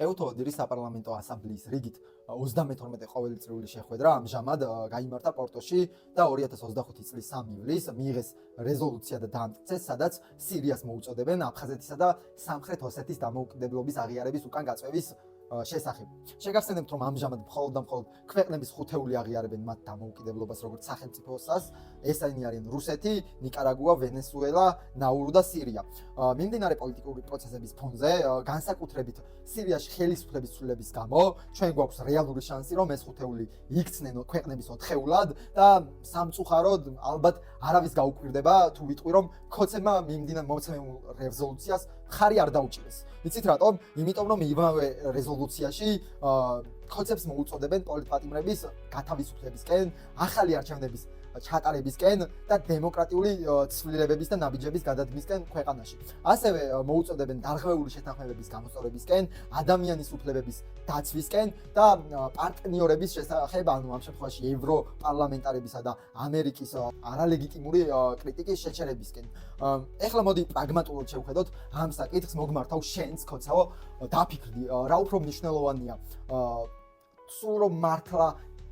ეუთოოდირის საპარლამენტო ასამბლეის რიგით 32 ყოველწლიური შეხვედრა ამჟამად გაიმართა პორტოში და 2025 წლის 3 ივლისს მიიღეს რეზოლუცია და დაამტკიცეს, სადაც სირიას მოუწოდებენ აფხაზეთისა და სამხრეთ ოსეთის დამოუკიდებლობის აღიარების უკან გაწევის შესახებ. შეგახსენებთ, რომ ამჟამად მხოლოდ ქვეყნების ხუთეული აღიარებენ მათ დამოუკიდებლობას როგორც სახელმწიფოსას. ესენი არიან რუსეთი, ნიკარაგუა, ვენესუელა, ნაურუ და სირია. მიმდინარე პოლიტიკური პროცესების ფონზე, განსაკუთრებით სირიაში ხელისუფლების ცვლილების გამო, ჩვენ გვაქვს რეალური შანსი, რომ ეს ხუთეული იქცნენ ქვეყნების ოთხეულად და სამწუხაროდ ალბათ არავის გაუკვირდება თუ ვიტყვი, რომ ქოცებმა მიმდინარე მომცემულ რეზოლუციას ხარი არ დაუჭირეს. ვიცით რატომ? იმიტომ რომ იმავე რეზოლუციაში ქოცებს მოუწოდებენ პოლიტპატიმრების გათავისუფლებისკენ, ახალი არჩევნების ჩატარებისკენ და დემოკრატიული ცვლილებების და ნაბიჯების გადადგმისკენ ქვეყანაში. ასევე მოუწოდებენ დარღვეული შეთანხმებების გამოსწორებისკენ, ადამიანის უფლებების დაცვისკენ და პარტნიორების შესახებ, ანუ ამ შემთხვევაში ევროპარლამენტარებისა და ამერიკის არალეგიტიმური კრიტიკის შეჩერებისკენ. ეხლა მოდი პრაგმატულად შევხედოთ ამ საკითხს, მოგმართავ შენს ქოცაო, დაფიქრდი, რა უფრო მნიშვნელოვანია, სულ რომ მართლა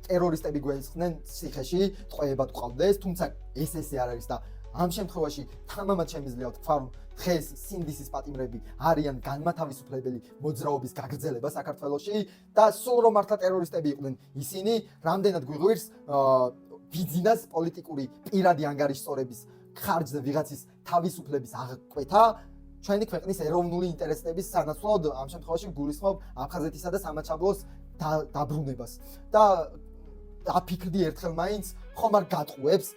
ტერორისტები გვეცხნენ ციხეში, ტყვეება ტყავდეს, თუმცა ეს არ არის და ამ შემთხვევაში თამამად შემიძლია ვთქვა, რომ დღეს სინდისის პატიმრები არიან განმათავისუფლებელი მოძრაობის გაგრძელება საქართველოში და სულ რომ მართლა ტერორისტები იყვნენ ისინი, რამდენად გვიღვირს ბიძინას პოლიტიკური პირადი ანგარიშსწორების ხარჯზე ვიღაცის თავისუფლების აღკვეთა ჩვენი ქვეყნის ეროვნული ინტერესების სანაცვლოდ ამ შემთხვევაში გულისხმობ აფხაზეთისა და სამაჩაბლოს დაბრუნებას და დაფიქრდი ერთხელ მაინც ხომ არ გატყუებს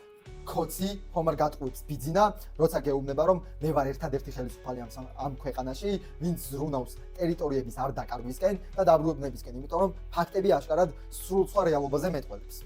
ქოცი, ხომ არ გატყუებს ბიძინა, როცა გეუბნება რომ მე ვარ ერთადერთი ხელისუფალი ამ ქვეყანაში, ვინც ზრუნავს ტერიტორიების არ დაკარგვისკენ და დაბრუნებისკენ, იმიტომ რომ ფაქტები აშკარად სრულცვარ რეალობაზე მეტყველებს.